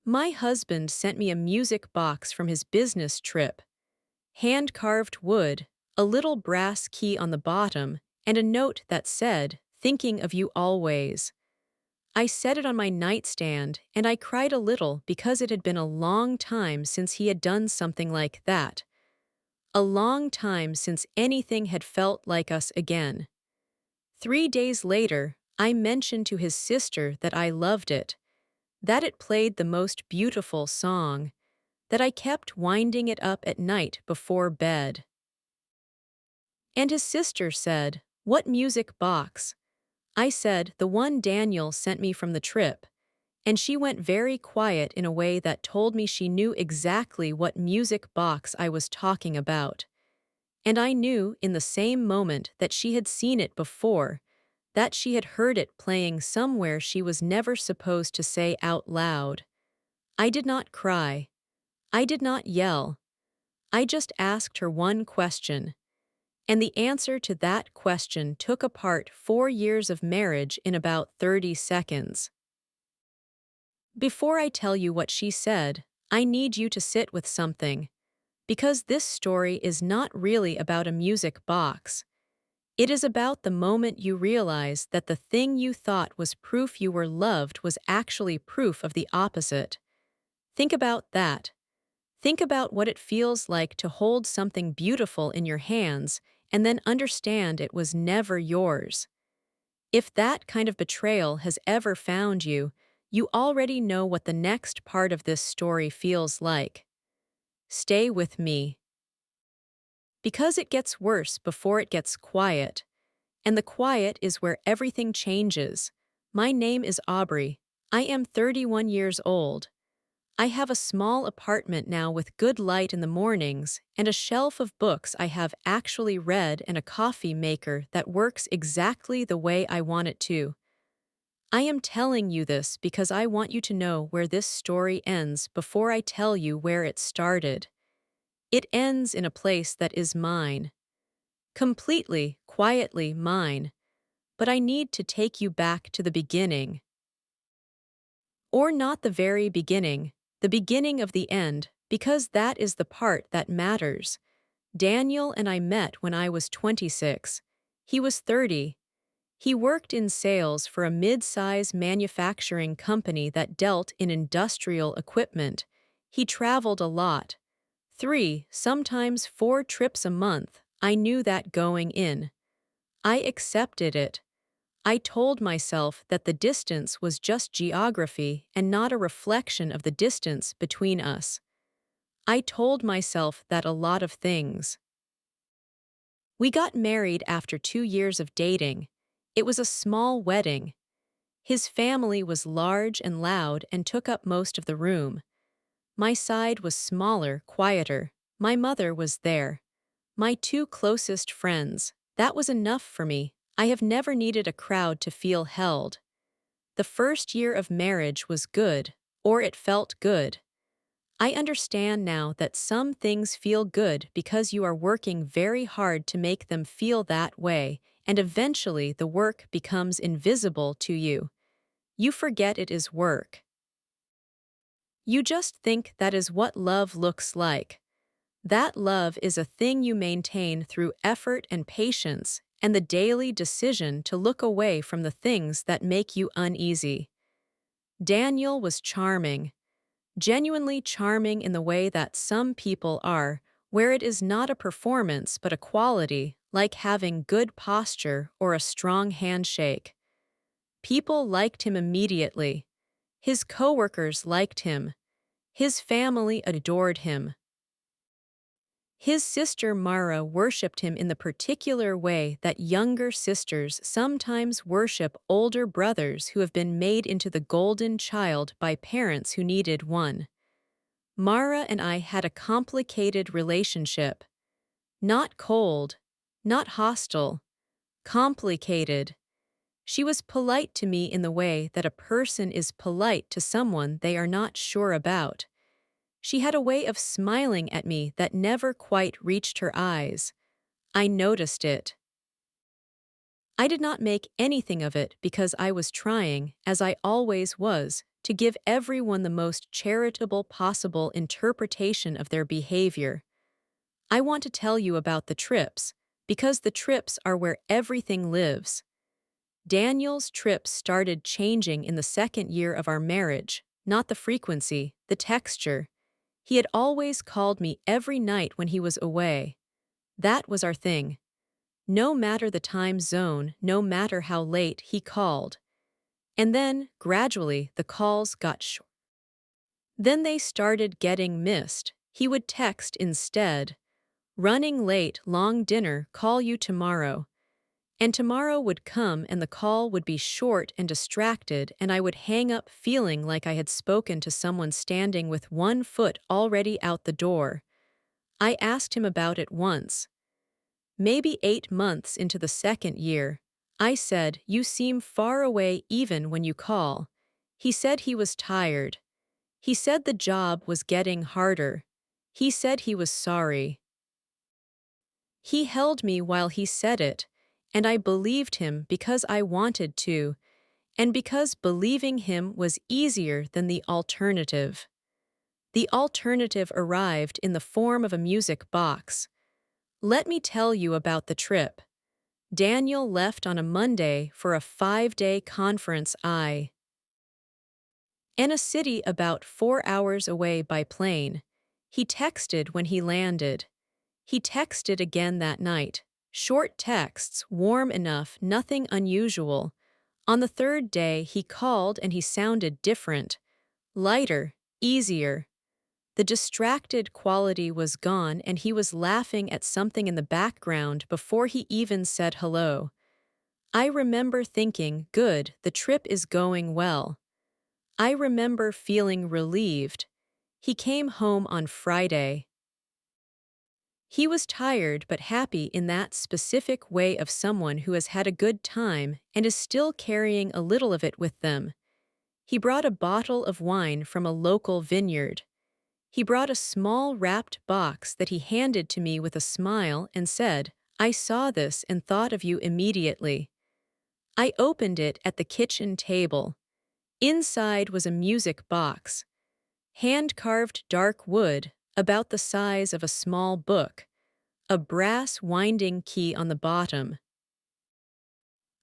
My husband sent me a music box from his business trip. Hand-carved wood, a little brass key on the bottom, and a note that said, "Thinking of you always." I set it on my nightstand, and I cried a little because it had been a long time since he had done something like that. A long time since anything had felt like us again. 3 days later, I mentioned to his sister that I loved it, that it played the most beautiful song, that I kept winding it up at night before bed. And his sister said, "What music box?" I said, "The one Daniel sent me from the trip." And she went very quiet in a way that told me she knew exactly what music box I was talking about. And I knew in the same moment that she had seen it before, that she had heard it playing somewhere she was never supposed to say out loud. I did not cry. I did not yell. I just asked her one question. And the answer to that question took apart 4 years of marriage in about 30 seconds. Before I tell you what she said, I need you to sit with something. Because this story is not really about a music box. It is about the moment you realize that the thing you thought was proof you were loved was actually proof of the opposite. Think about that. Think about what it feels like to hold something beautiful in your hands and then understand it was never yours. If that kind of betrayal has ever found you, you already know what the next part of this story feels like. Stay with me. Because it gets worse before it gets quiet. And the quiet is where everything changes. My name is Aubrey. I am 31 years old. I have a small apartment now with good light in the mornings and a shelf of books I have actually read and a coffee maker that works exactly the way I want it to. I am telling you this because I want you to know where this story ends before I tell you where it started. It ends in a place that is mine. Completely, quietly mine. But I need to take you back to the beginning. Or not the very beginning, the beginning of the end, because that is the part that matters. Daniel and I met when I was 26. He was 30. He worked in sales for a mid-size manufacturing company that dealt in industrial equipment. He traveled a lot. 3, sometimes 4 trips a month. I knew that going in. I accepted it. I told myself that the distance was just geography and not a reflection of the distance between us. I told myself that a lot of things. We got married after 2 years of dating. It was a small wedding. His family was large and loud and took up most of the room. My side was smaller, quieter. My mother was there. My 2 closest friends. That was enough for me. I have never needed a crowd to feel held. The first year of marriage was good, or it felt good. I understand now that some things feel good because you are working very hard to make them feel that way, and eventually the work becomes invisible to you. You forget it is work. You just think that is what love looks like. That love is a thing you maintain through effort and patience and the daily decision to look away from the things that make you uneasy. Daniel was charming, genuinely charming in the way that some people are, where it is not a performance but a quality, like having good posture or a strong handshake. People liked him immediately. His coworkers liked him. His family adored him. His sister Mara worshipped him in the particular way that younger sisters sometimes worship older brothers who have been made into the golden child by parents who needed one. Mara and I had a complicated relationship. Not cold, not hostile, complicated. She was polite to me in the way that a person is polite to someone they are not sure about. She had a way of smiling at me that never quite reached her eyes. I noticed it. I did not make anything of it because I was trying, as I always was, to give everyone the most charitable possible interpretation of their behavior. I want to tell you about the trips, because the trips are where everything lives. Daniel's trips started changing in the second year of our marriage, not the frequency, the texture. He had always called me every night when he was away. That was our thing. No matter the time zone, no matter how late, he called. And then, gradually, the calls got short. Then they started getting missed. He would text instead. Running late, long dinner, call you tomorrow. And tomorrow would come and the call would be short and distracted, and I would hang up feeling like I had spoken to someone standing with one foot already out the door. I asked him about it once. Maybe 8 months into the second year, I said, "You seem far away even when you call." He said he was tired. He said the job was getting harder. He said he was sorry. He held me while he said it, and I believed him because I wanted to, and because believing him was easier than the alternative. The alternative arrived in the form of a music box. Let me tell you about the trip. Daniel left on a Monday for a 5-day conference in a city about 4 hours away by plane. He texted when he landed. He texted again that night. Short texts, warm enough, nothing unusual. On the third day, he called and he sounded different. Lighter, easier. The distracted quality was gone and he was laughing at something in the background before he even said hello. I remember thinking, good, the trip is going well. I remember feeling relieved. He came home on Friday. He was tired but happy in that specific way of someone who has had a good time and is still carrying a little of it with them. He brought a bottle of wine from a local vineyard. He brought a small wrapped box that he handed to me with a smile and said, "I saw this and thought of you immediately." I opened it at the kitchen table. Inside was a music box. Hand-carved dark wood, about the size of a small book. A brass winding key on the bottom.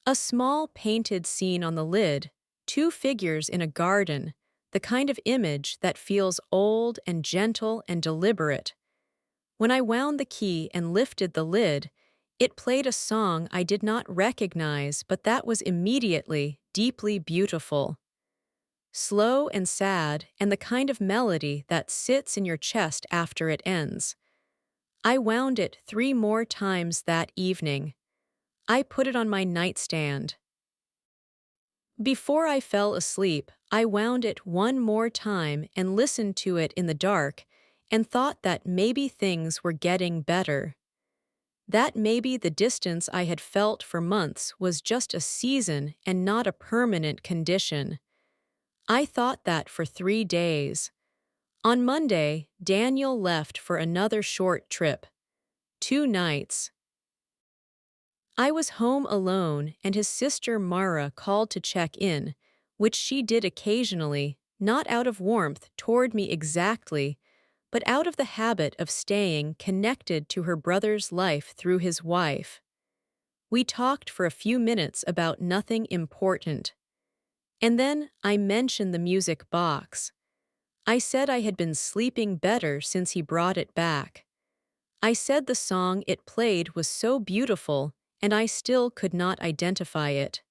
A small painted scene on the lid, 2 figures in a garden, the kind of image that feels old and gentle and deliberate. When I wound the key and lifted the lid, it played a song I did not recognize but that was immediately, deeply beautiful. Slow and sad, and the kind of melody that sits in your chest after it ends. I wound it 3 more times that evening. I put it on my nightstand. Before I fell asleep, I wound it 1 more time and listened to it in the dark and thought that maybe things were getting better. That maybe the distance I had felt for months was just a season and not a permanent condition. I thought that for 3 days. On Monday, Daniel left for another short trip. 2 nights. I was home alone and his sister Mara called to check in, which she did occasionally, not out of warmth toward me exactly, but out of the habit of staying connected to her brother's life through his wife. We talked for a few minutes about nothing important. And then I mentioned the music box. I said I had been sleeping better since he brought it back. I said the song it played was so beautiful, and I still could not identify it.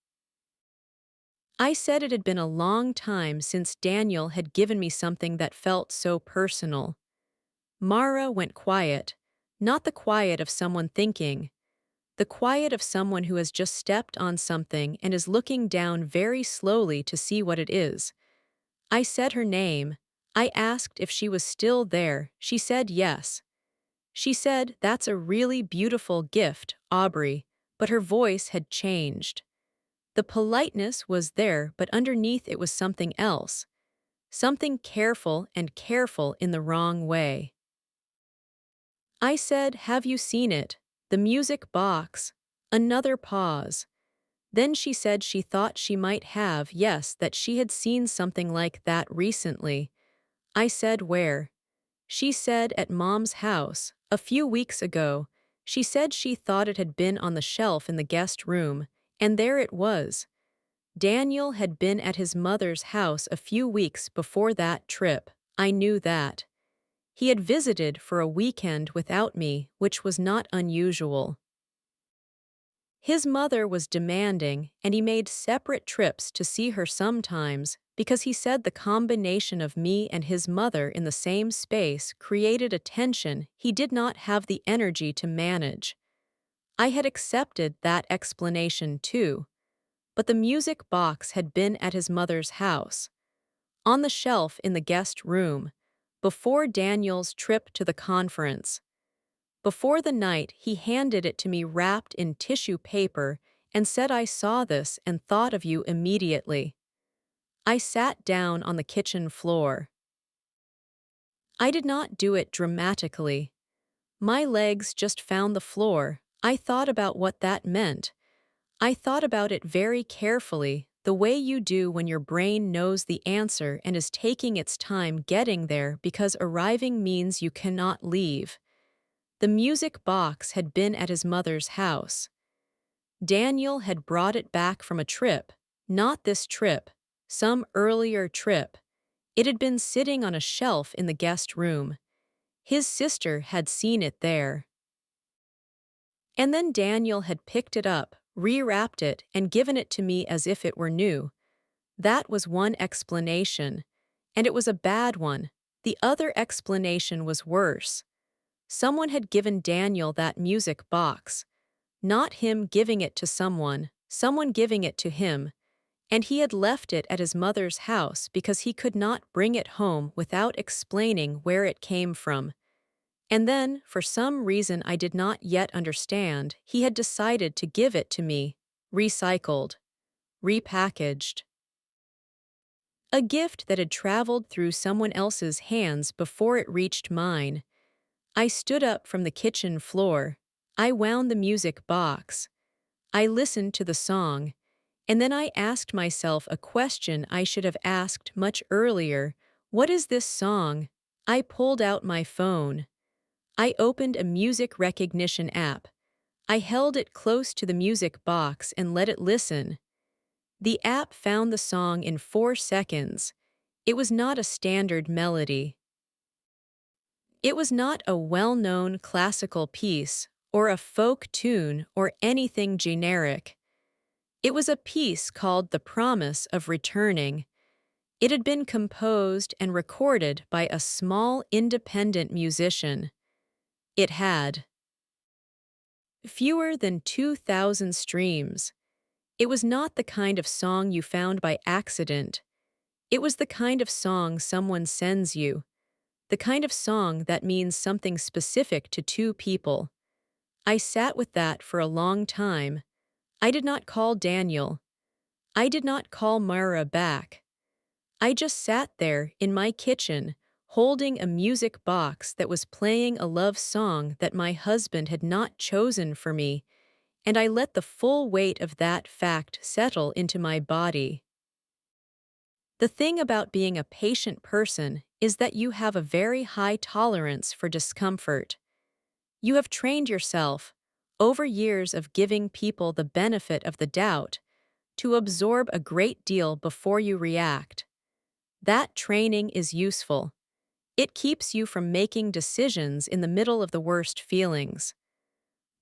I said it had been a long time since Daniel had given me something that felt so personal. Mara went quiet, not the quiet of someone thinking, the quiet of someone who has just stepped on something and is looking down very slowly to see what it is. I said her name. I asked if she was still there. She said yes. She said, "That's a really beautiful gift, Aubrey," but her voice had changed. The politeness was there, but underneath it was something else. Something careful and careful in the wrong way. I said, "Have you seen it? The music box." Another pause. Then she said she thought she might have, yes, that she had seen something like that recently. I said where? She said at Mom's house, a few weeks ago. She said she thought it had been on the shelf in the guest room, and there it was. Daniel had been at his mother's house a few weeks before that trip. I knew that. He had visited for a weekend without me, which was not unusual. His mother was demanding, and he made separate trips to see her sometimes because he said the combination of me and his mother in the same space created a tension he did not have the energy to manage. I had accepted that explanation too, but the music box had been at his mother's house, on the shelf in the guest room, before Daniel's trip to the conference. Before the night, he handed it to me wrapped in tissue paper and said I saw this and thought of you immediately. I sat down on the kitchen floor. I did not do it dramatically. My legs just found the floor. I thought about what that meant. I thought about it very carefully, the way you do when your brain knows the answer and is taking its time getting there because arriving means you cannot leave. The music box had been at his mother's house. Daniel had brought it back from a trip, not this trip, some earlier trip. It had been sitting on a shelf in the guest room. His sister had seen it there. And then Daniel had picked it up, rewrapped it, and given it to me as if it were new. That was one explanation, and it was a bad one. The other explanation was worse. Someone had given Daniel that music box. Not him giving it to someone giving it to him, and he had left it at his mother's house because he could not bring it home without explaining where it came from. And then, for some reason I did not yet understand, he had decided to give it to me, recycled, repackaged. A gift that had traveled through someone else's hands before it reached mine. I stood up from the kitchen floor. I wound the music box. I listened to the song, and then I asked myself a question I should have asked much earlier. What is this song? I pulled out my phone. I opened a music recognition app. I held it close to the music box and let it listen. The app found the song in 4 seconds. It was not a standard melody. It was not a well-known classical piece, or a folk tune, or anything generic. It was a piece called The Promise of Returning. It had been composed and recorded by a small independent musician. It had fewer than 2,000 streams. It was not the kind of song you found by accident. It was the kind of song someone sends you. The kind of song that means something specific to 2 people. I sat with that for a long time. I did not call Daniel. I did not call Mara back. I just sat there in my kitchen, holding a music box that was playing a love song that my husband had not chosen for me, and I let the full weight of that fact settle into my body. The thing about being a patient person is that you have a very high tolerance for discomfort. You have trained yourself, over years of giving people the benefit of the doubt, to absorb a great deal before you react. That training is useful. It keeps you from making decisions in the middle of the worst feelings.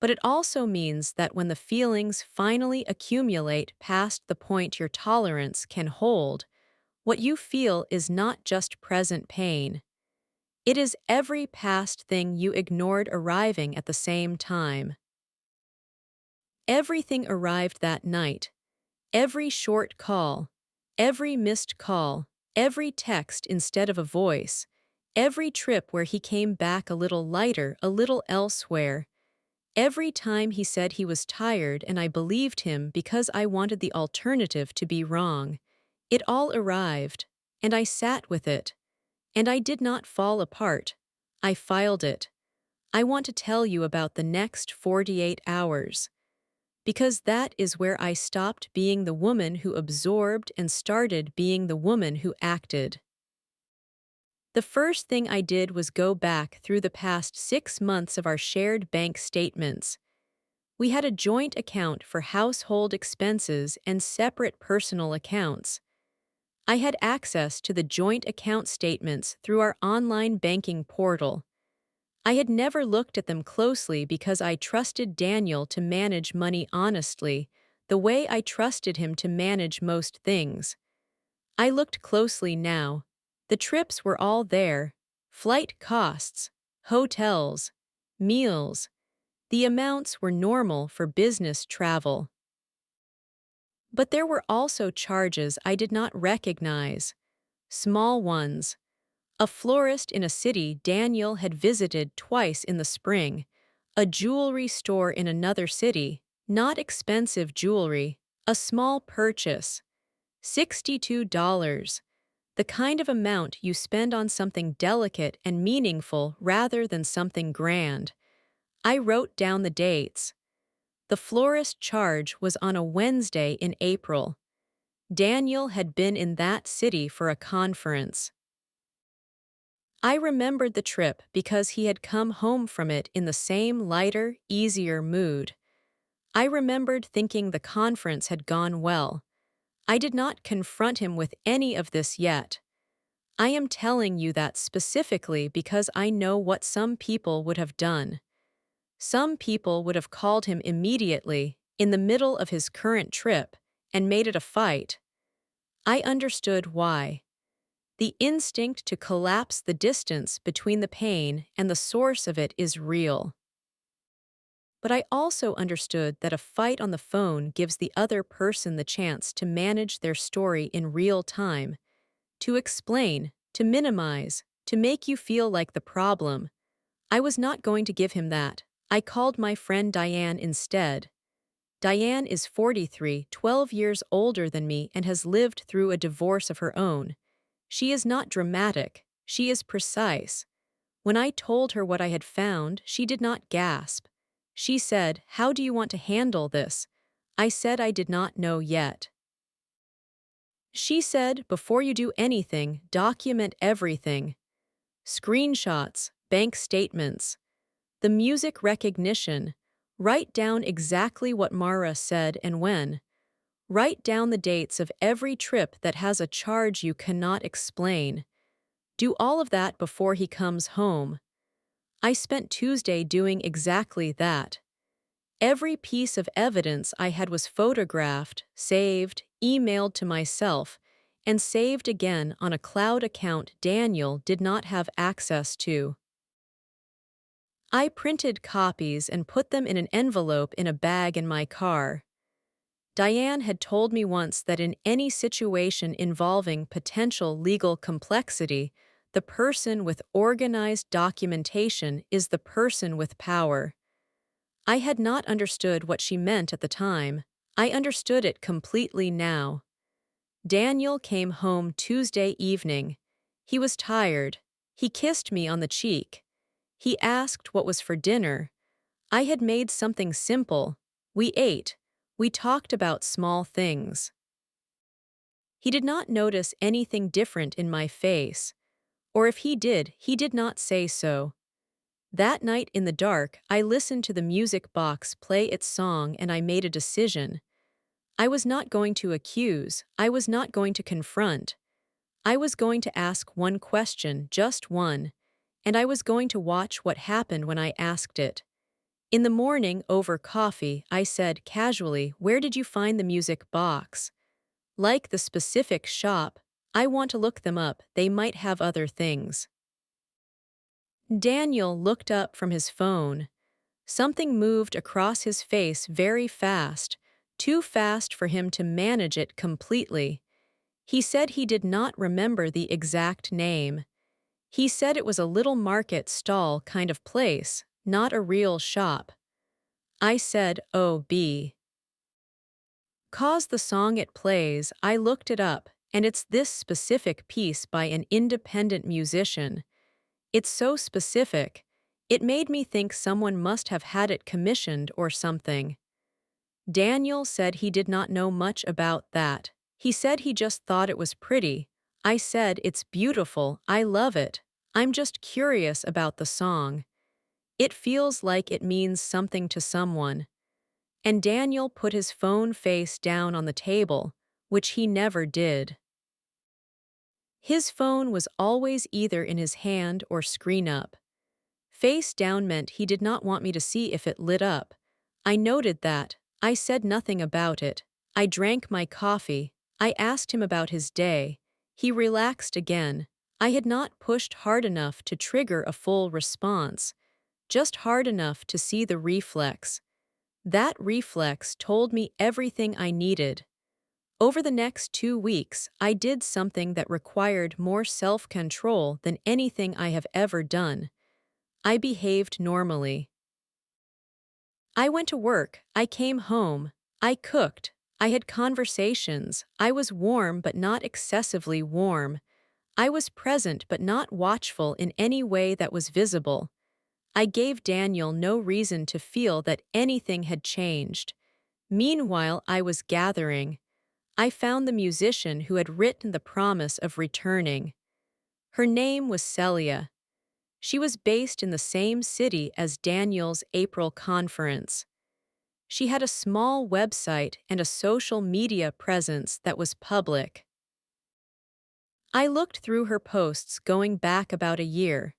But it also means that when the feelings finally accumulate past the point your tolerance can hold, what you feel is not just present pain. It is every past thing you ignored arriving at the same time. Everything arrived that night. Every short call, every missed call, every text instead of a voice, every trip where he came back a little lighter, a little elsewhere. Every time he said he was tired and I believed him because I wanted the alternative to be wrong. It all arrived, and I sat with it. And I did not fall apart. I filed it. I want to tell you about the next 48 hours. because that is where I stopped being the woman who absorbed and started being the woman who acted. The first thing I did was go back through the past 6 months of our shared bank statements. We had a joint account for household expenses and separate personal accounts. I had access to the joint account statements through our online banking portal. I had never looked at them closely because I trusted Daniel to manage money honestly, the way I trusted him to manage most things. I looked closely now. The trips were all there: flight costs, hotels, meals. The amounts were normal for business travel. But there were also charges I did not recognize, small ones. A florist in a city Daniel had visited twice in the spring, a jewelry store in another city, not expensive jewelry, a small purchase, $62, the kind of amount you spend on something delicate and meaningful rather than something grand. I wrote down the dates. The florist charge was on a Wednesday in April. Daniel had been in that city for a conference. I remembered the trip because he had come home from it in the same lighter, easier mood. I remembered thinking the conference had gone well. I did not confront him with any of this yet. I am telling you that specifically because I know what some people would have done. Some people would have called him immediately, in the middle of his current trip, and made it a fight. I understood why. The instinct to collapse the distance between the pain and the source of it is real. But I also understood that a fight on the phone gives the other person the chance to manage their story in real time, to explain, to minimize, to make you feel like the problem. I was not going to give him that. I called my friend Diane instead. Diane is 43, 12 years older than me, and has lived through a divorce of her own. She is not dramatic, she is precise. When I told her what I had found, she did not gasp. She said, "How do you want to handle this?" I said I did not know yet. She said, "Before you do anything, document everything. Screenshots, bank statements, the music recognition. Write down exactly what Mara said and when. Write down the dates of every trip that has a charge you cannot explain. Do all of that before he comes home." I spent Tuesday doing exactly that. Every piece of evidence I had was photographed, saved, emailed to myself, and saved again on a cloud account Daniel did not have access to. I printed copies and put them in an envelope in a bag in my car. Diane had told me once that in any situation involving potential legal complexity, the person with organized documentation is the person with power. I had not understood what she meant at the time. I understood it completely now. Daniel came home Tuesday evening. He was tired. He kissed me on the cheek. He asked what was for dinner. I had made something simple. We ate. We talked about small things. He did not notice anything different in my face. Or if he did not say so. That night in the dark, I listened to the music box play its song and I made a decision. I was not going to accuse, I was not going to confront. I was going to ask one question, just one, and I was going to watch what happened when I asked it. In the morning, over coffee, I said casually, "Where did you find the music box?" Like the specific shop, I want to look them up, they might have other things. Daniel looked up from his phone. Something moved across his face very fast, too fast for him to manage it completely. He said he did not remember the exact name. He said it was a little market stall kind of place, not a real shop. I said, "Oh, B." 'Cause the song it plays, I looked it up, and it's this specific piece by an independent musician. It's so specific. It made me think someone must have had it commissioned or something. Daniel said he did not know much about that. He said he just thought it was pretty. I said, "It's beautiful, I love it. I'm just curious about the song. It feels like it means something to someone." And Daniel put his phone face down on the table, which he never did. His phone was always either in his hand or screen up. Face down meant he did not want me to see if it lit up. I noted that. I said nothing about it. I drank my coffee. I asked him about his day. He relaxed again. I had not pushed hard enough to trigger a full response, just hard enough to see the reflex. That reflex told me everything I needed. Over the next 2 weeks, I did something that required more self-control than anything I have ever done. I behaved normally. I went to work, I came home, I cooked, I had conversations, I was warm but not excessively warm. I was present but not watchful in any way that was visible. I gave Daniel no reason to feel that anything had changed. Meanwhile, I was gathering. I found the musician who had written the promise of returning. Her name was Celia. She was based in the same city as Daniel's April conference. She had a small website and a social media presence that was public. I looked through her posts going back about a year.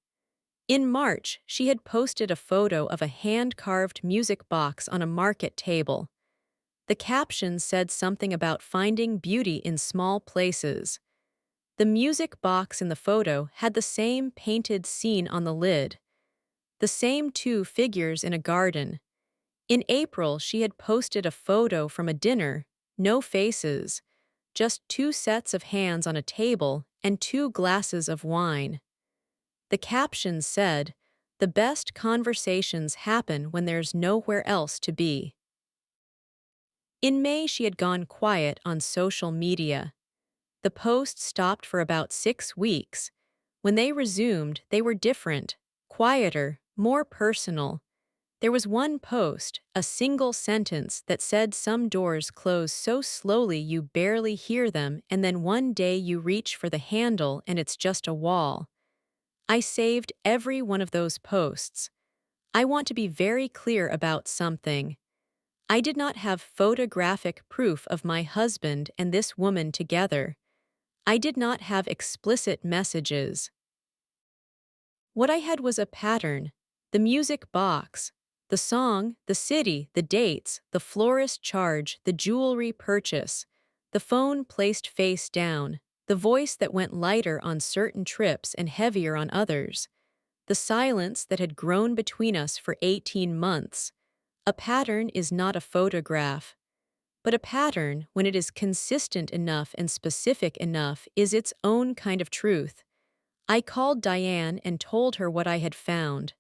In March, she had posted a photo of a hand-carved music box on a market table. The caption said something about finding beauty in small places. The music box in the photo had the same painted scene on the lid. The same two figures in a garden. In April, she had posted a photo from a dinner, no faces, just two sets of hands on a table and two glasses of wine. The caption said, "The best conversations happen when there's nowhere else to be." In May, she had gone quiet on social media. The posts stopped for about 6 weeks. When they resumed, they were different, quieter, more personal. There was one post, a single sentence that said some doors close so slowly you barely hear them, and then one day you reach for the handle and it's just a wall. I saved every one of those posts. I want to be very clear about something. I did not have photographic proof of my husband and this woman together. I did not have explicit messages. What I had was a pattern, the music box, the song, the city, the dates, the florist charge, the jewelry purchase, the phone placed face down, the voice that went lighter on certain trips and heavier on others, the silence that had grown between us for 18 months. A pattern is not a photograph. But a pattern, when it is consistent enough and specific enough, is its own kind of truth. I called Diane and told her what I had found.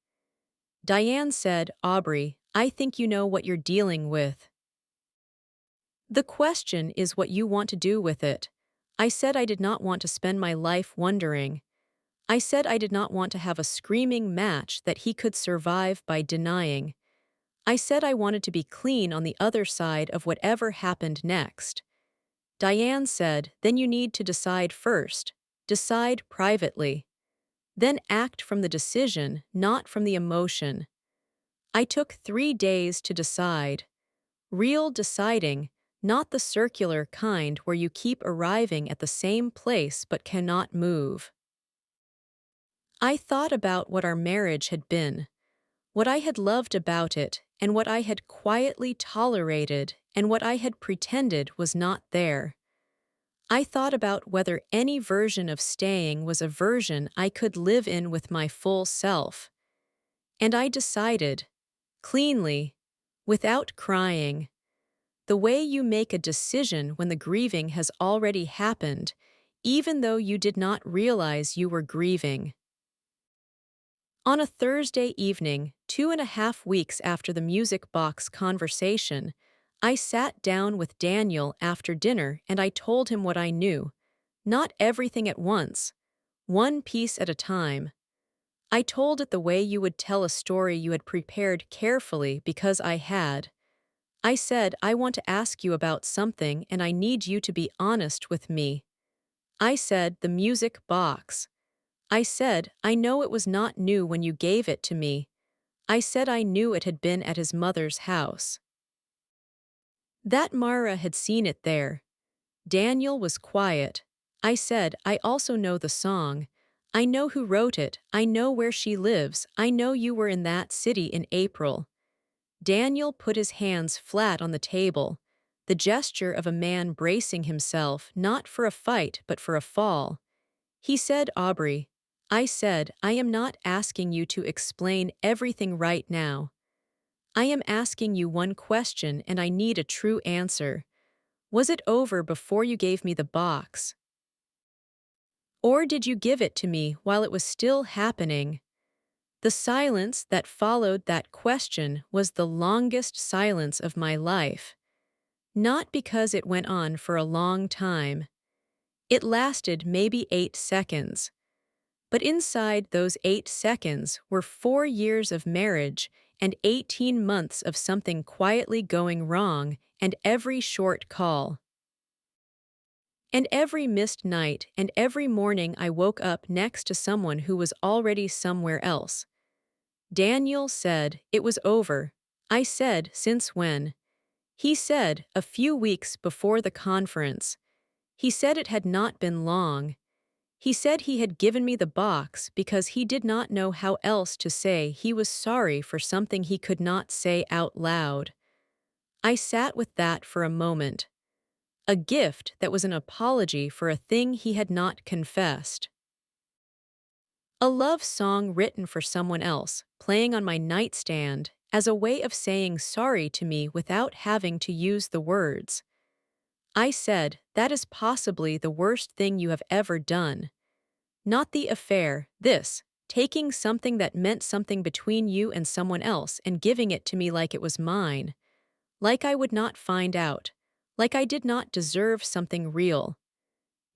Diane said, "Aubrey, I think you know what you're dealing with. The question is what you want to do with it." I said I did not want to spend my life wondering. I said I did not want to have a screaming match that he could survive by denying. I said I wanted to be clean on the other side of whatever happened next. Diane said, "Then you need to decide first. Decide privately. Then act from the decision, not from the emotion." I took 3 days to decide. Real deciding, not the circular kind where you keep arriving at the same place but cannot move. I thought about what our marriage had been, what I had loved about it, and what I had quietly tolerated, and what I had pretended was not there. I thought about whether any version of staying was a version I could live in with my full self. And I decided, cleanly, without crying, the way you make a decision when the grieving has already happened, even though you did not realize you were grieving. On a Thursday evening, 2.5 weeks after the music box conversation, I sat down with Daniel after dinner and I told him what I knew. Not everything at once, one piece at a time. I told it the way you would tell a story you had prepared carefully because I had. I said, I want to ask you about something and I need you to be honest with me. I said, the music box. I said, I know it was not new when you gave it to me. I said I knew it had been at his mother's house. That Mara had seen it there. Daniel was quiet. I said, I also know the song. I know who wrote it. I know where she lives. I know you were in that city in April. Daniel put his hands flat on the table, the gesture of a man bracing himself not for a fight but for a fall. He said, Aubrey. I said, I am not asking you to explain everything right now. I am asking you one question and I need a true answer. Was it over before you gave me the box? Or did you give it to me while it was still happening? The silence that followed that question was the longest silence of my life. Not because it went on for a long time. It lasted maybe 8 seconds. But inside those 8 seconds were 4 years of marriage and 18 months of something quietly going wrong and every short call. And every missed night and every morning I woke up next to someone who was already somewhere else. Daniel said, it was over. I said, since when? He said, a few weeks before the conference. He said it had not been long. He said he had given me the box because he did not know how else to say he was sorry for something he could not say out loud. I sat with that for a moment. A gift that was an apology for a thing he had not confessed. A love song written for someone else, playing on my nightstand, as a way of saying sorry to me without having to use the words. I said, that is possibly the worst thing you have ever done. Not the affair, this, taking something that meant something between you and someone else and giving it to me like it was mine. Like I would not find out. Like I did not deserve something real.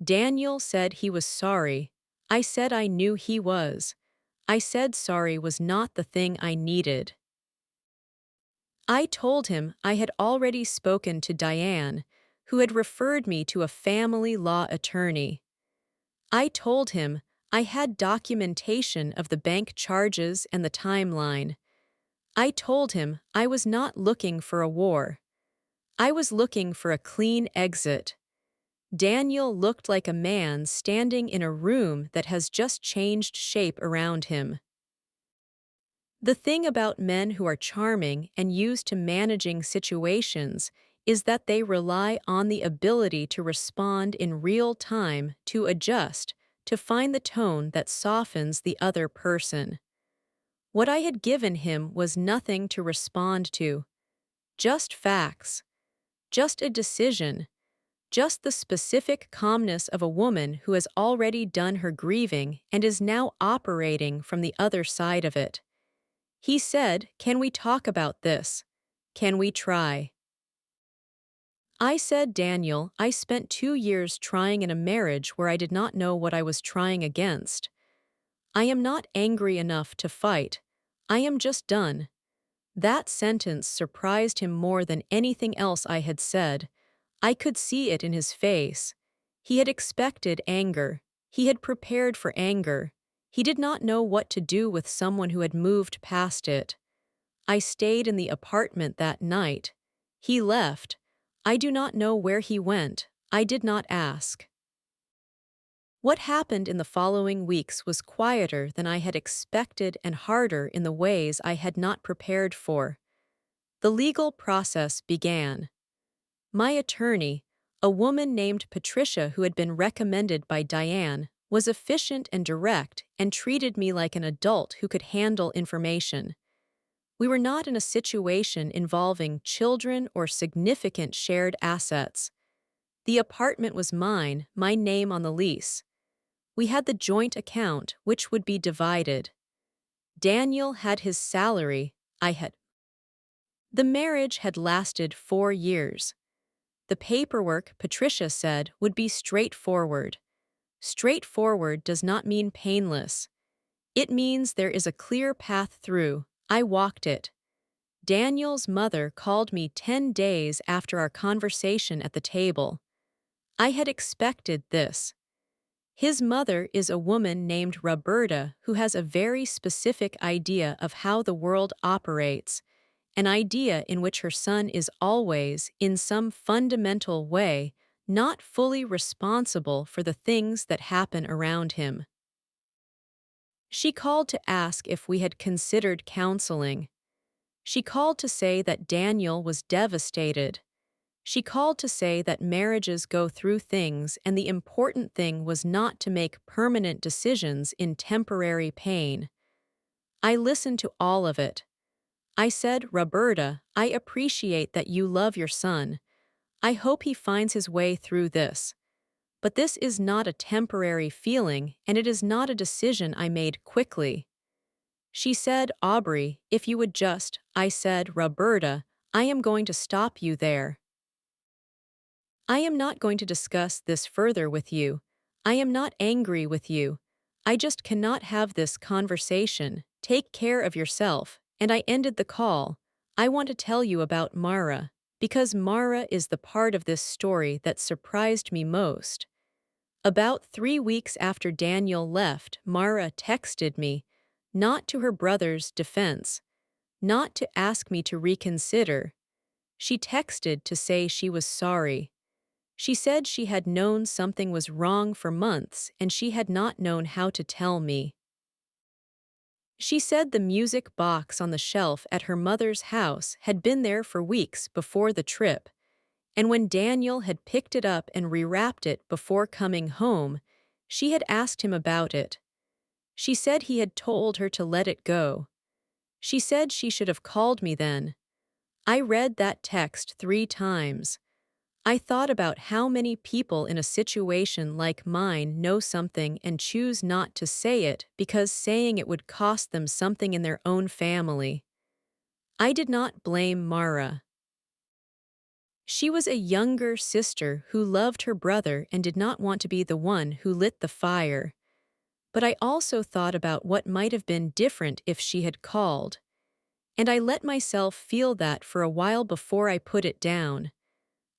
Daniel said he was sorry. I said I knew he was. I said sorry was not the thing I needed. I told him I had already spoken to Diane, who had referred me to a family law attorney. I told him I had documentation of the bank charges and the timeline. I told him I was not looking for a war. I was looking for a clean exit. Daniel looked like a man standing in a room that has just changed shape around him. The thing about men who are charming and used to managing situations is that they rely on the ability to respond in real time, to adjust, to find the tone that softens the other person. What I had given him was nothing to respond to. Just facts. Just a decision. Just the specific calmness of a woman who has already done her grieving and is now operating from the other side of it. He said, can we talk about this? Can we try? I said, Daniel, I spent 2 years trying in a marriage where I did not know what I was trying against. I am not angry enough to fight. I am just done. That sentence surprised him more than anything else I had said. I could see it in his face. He had expected anger. He had prepared for anger. He did not know what to do with someone who had moved past it. I stayed in the apartment that night. He left. I do not know where he went. I did not ask. What happened in the following weeks was quieter than I had expected and harder in the ways I had not prepared for. The legal process began. My attorney, a woman named Patricia who had been recommended by Diane, was efficient and direct and treated me like an adult who could handle information. We were not in a situation involving children or significant shared assets. The apartment was mine, my name on the lease. We had the joint account, which would be divided. Daniel had his salary, I had. The marriage had lasted 4 years. The paperwork, Patricia said, would be straightforward. Straightforward does not mean painless. It means there is a clear path through. I walked it. Daniel's mother called me 10 days after our conversation at the table. I had expected this. His mother is a woman named Roberta who has a very specific idea of how the world operates, an idea in which her son is always, in some fundamental way, not fully responsible for the things that happen around him. She called to ask if we had considered counseling. She called to say that Daniel was devastated. She called to say that marriages go through things and the important thing was not to make permanent decisions in temporary pain. I listened to all of it. I said, Roberta, I appreciate that you love your son. I hope he finds his way through this. But this is not a temporary feeling and it is not a decision I made quickly. She said, Aubrey, if you would just, I said, Roberta, I am going to stop you there. I am not going to discuss this further with you. I am not angry with you. I just cannot have this conversation. Take care of yourself. And I ended the call. I want to tell you about Mara, because Mara is the part of this story that surprised me most. About 3 weeks after Daniel left, Mara texted me, not to her brother's defense, not to ask me to reconsider. She texted to say she was sorry. She said she had known something was wrong for months and she had not known how to tell me. She said the music box on the shelf at her mother's house had been there for weeks before the trip, and when Daniel had picked it up and rewrapped it before coming home, she had asked him about it. She said he had told her to let it go. She said she should have called me then. I read that text 3 times. I thought about how many people in a situation like mine know something and choose not to say it because saying it would cost them something in their own family. I did not blame Mara. She was a younger sister who loved her brother and did not want to be the one who lit the fire. But I also thought about what might have been different if she had called. And I let myself feel that for a while before I put it down.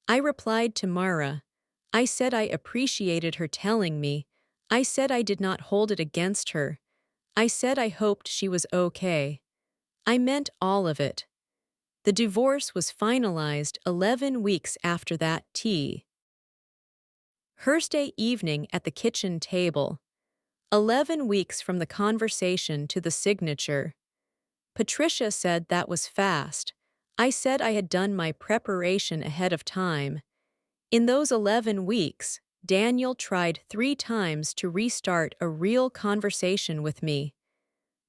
I replied to Mara. I said I appreciated her telling me. I said I did not hold it against her. I said I hoped she was okay. I meant all of it. The divorce was finalized 11 weeks after that tea. Thursday evening at the kitchen table. 11 weeks from the conversation to the signature. Patricia said that was fast. I said I had done my preparation ahead of time. In those 11 weeks, Daniel tried 3 times to restart a real conversation with me.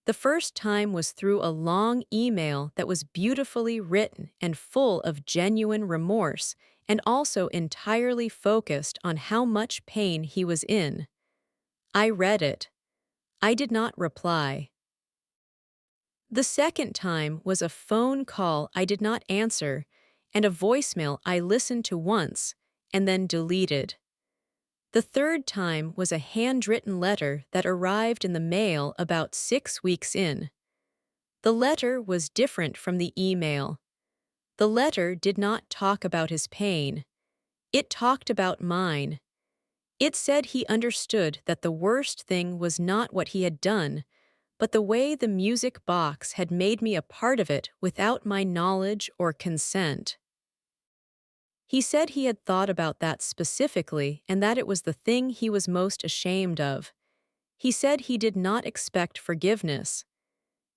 The first time was through a long email that was beautifully written and full of genuine remorse and also entirely focused on how much pain he was in. I read it. I did not reply. The second time was a phone call I did not answer and a voicemail I listened to once and then deleted. The third time was a handwritten letter that arrived in the mail about 6 weeks in. The letter was different from the email. The letter did not talk about his pain. It talked about mine. It said he understood that the worst thing was not what he had done, but the way the music box had made me a part of it without my knowledge or consent. He said he had thought about that specifically and that it was the thing he was most ashamed of. He said he did not expect forgiveness.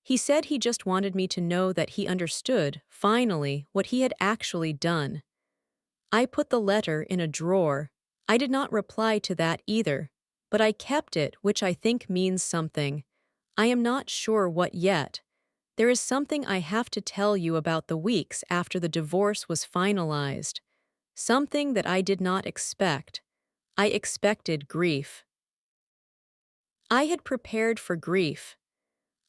He said he just wanted me to know that he understood, finally, what he had actually done. I put the letter in a drawer. I did not reply to that either, but I kept it, which I think means something. I am not sure what yet. There is something I have to tell you about the weeks after the divorce was finalized. Something that I did not expect. I expected grief. I had prepared for grief.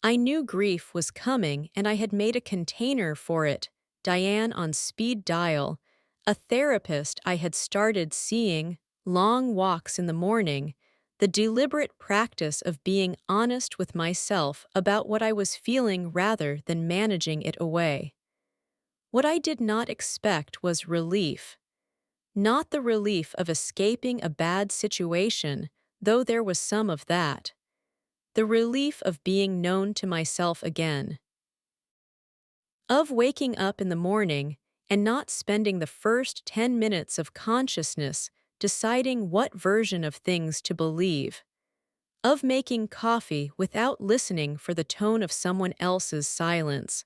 I knew grief was coming and I had made a container for it, Diane on speed dial, a therapist I had started seeing, long walks in the morning, the deliberate practice of being honest with myself about what I was feeling rather than managing it away. What I did not expect was relief. Not the relief of escaping a bad situation, though there was some of that. The relief of being known to myself again. Of waking up in the morning and not spending the first 10 minutes of consciousness deciding what version of things to believe. Of making coffee without listening for the tone of someone else's silence.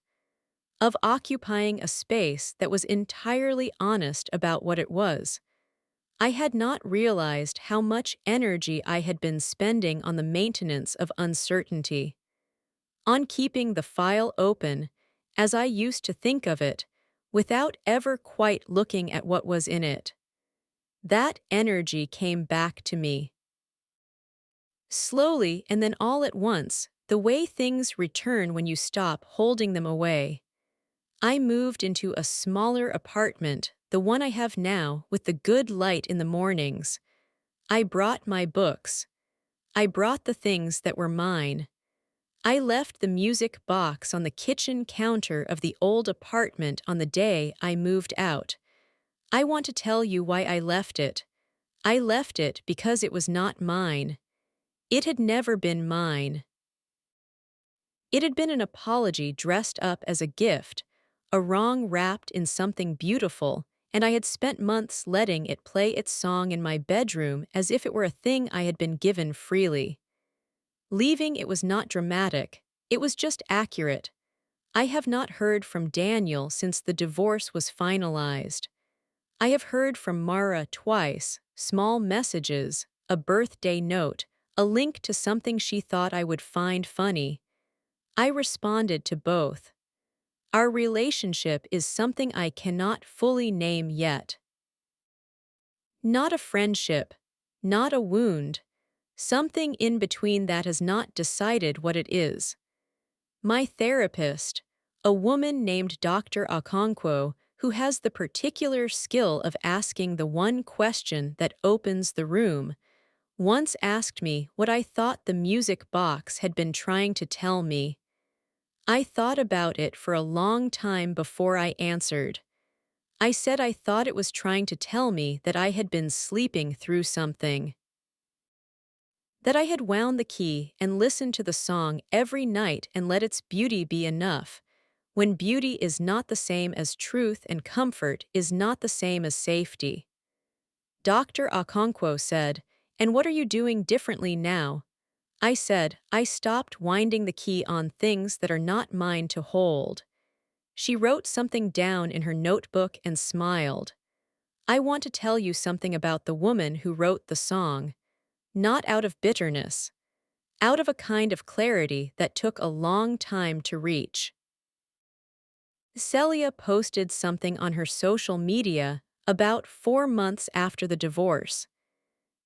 Of occupying a space that was entirely honest about what it was. I had not realized how much energy I had been spending on the maintenance of uncertainty. On keeping the file open, as I used to think of it, without ever quite looking at what was in it. That energy came back to me. Slowly and then all at once, the way things return when you stop holding them away. I moved into a smaller apartment, the one I have now, with the good light in the mornings. I brought my books. I brought the things that were mine. I left the music box on the kitchen counter of the old apartment on the day I moved out. I want to tell you why I left it. I left it because it was not mine. It had never been mine. It had been an apology dressed up as a gift, a wrong wrapped in something beautiful, and I had spent months letting it play its song in my bedroom as if it were a thing I had been given freely. Leaving it was not dramatic, it was just accurate. I have not heard from Daniel since the divorce was finalized. I have heard from Mara twice, small messages, a birthday note, a link to something she thought I would find funny. I responded to both. Our relationship is something I cannot fully name yet. Not a friendship, not a wound, something in between that has not decided what it is. My therapist, a woman named Dr. Okonkwo, who has the particular skill of asking the one question that opens the room, once asked me what I thought the music box had been trying to tell me. I thought about it for a long time before I answered. I said I thought it was trying to tell me that I had been sleeping through something. That I had wound the key and listened to the song every night and let its beauty be enough, when beauty is not the same as truth and comfort is not the same as safety. Dr. Okonkwo said, "And what are you doing differently now?" I said, I stopped winding the key on things that are not mine to hold. She wrote something down in her notebook and smiled. I want to tell you something about the woman who wrote the song. Not out of bitterness. Out of a kind of clarity that took a long time to reach. Celia posted something on her social media about 4 months after the divorce.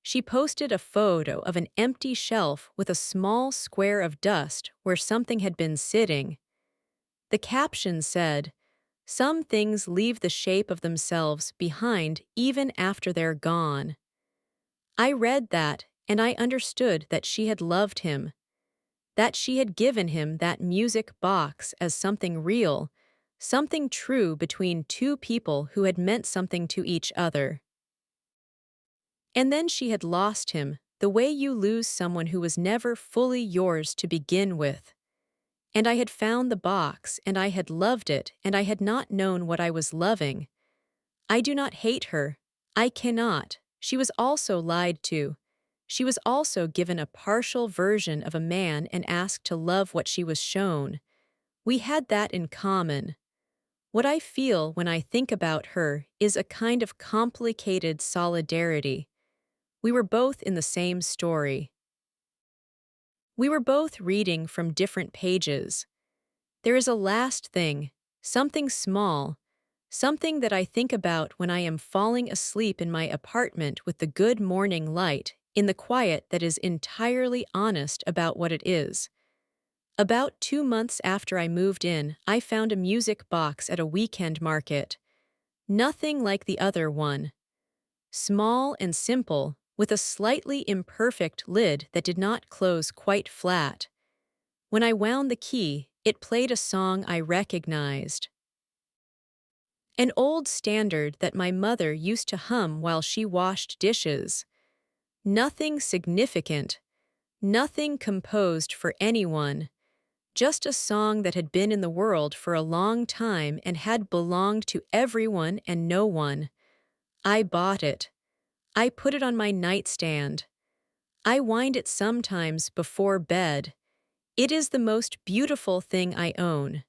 She posted a photo of an empty shelf with a small square of dust where something had been sitting. The caption said, "Some things leave the shape of themselves behind even after they're gone." I read that, and I understood that she had loved him. That she had given him that music box as something real, something true between two people who had meant something to each other. And then she had lost him, the way you lose someone who was never fully yours to begin with. And I had found the box, and I had loved it, and I had not known what I was loving. I do not hate her. I cannot. She was also lied to. She was also given a partial version of a man and asked to love what she was shown. We had that in common. What I feel when I think about her is a kind of complicated solidarity. We were both in the same story. We were both reading from different pages. There is a last thing, something small, something that I think about when I am falling asleep in my apartment with the good morning light, in the quiet that is entirely honest about what it is. About 2 months after I moved in, I found a music box at a weekend market. Nothing like the other one. Small and simple, with a slightly imperfect lid that did not close quite flat. When I wound the key, it played a song I recognized. An old standard that my mother used to hum while she washed dishes. Nothing significant, nothing composed for anyone, just a song that had been in the world for a long time and had belonged to everyone and no one. I bought it. I put it on my nightstand. I wind it sometimes before bed. It is the most beautiful thing I own.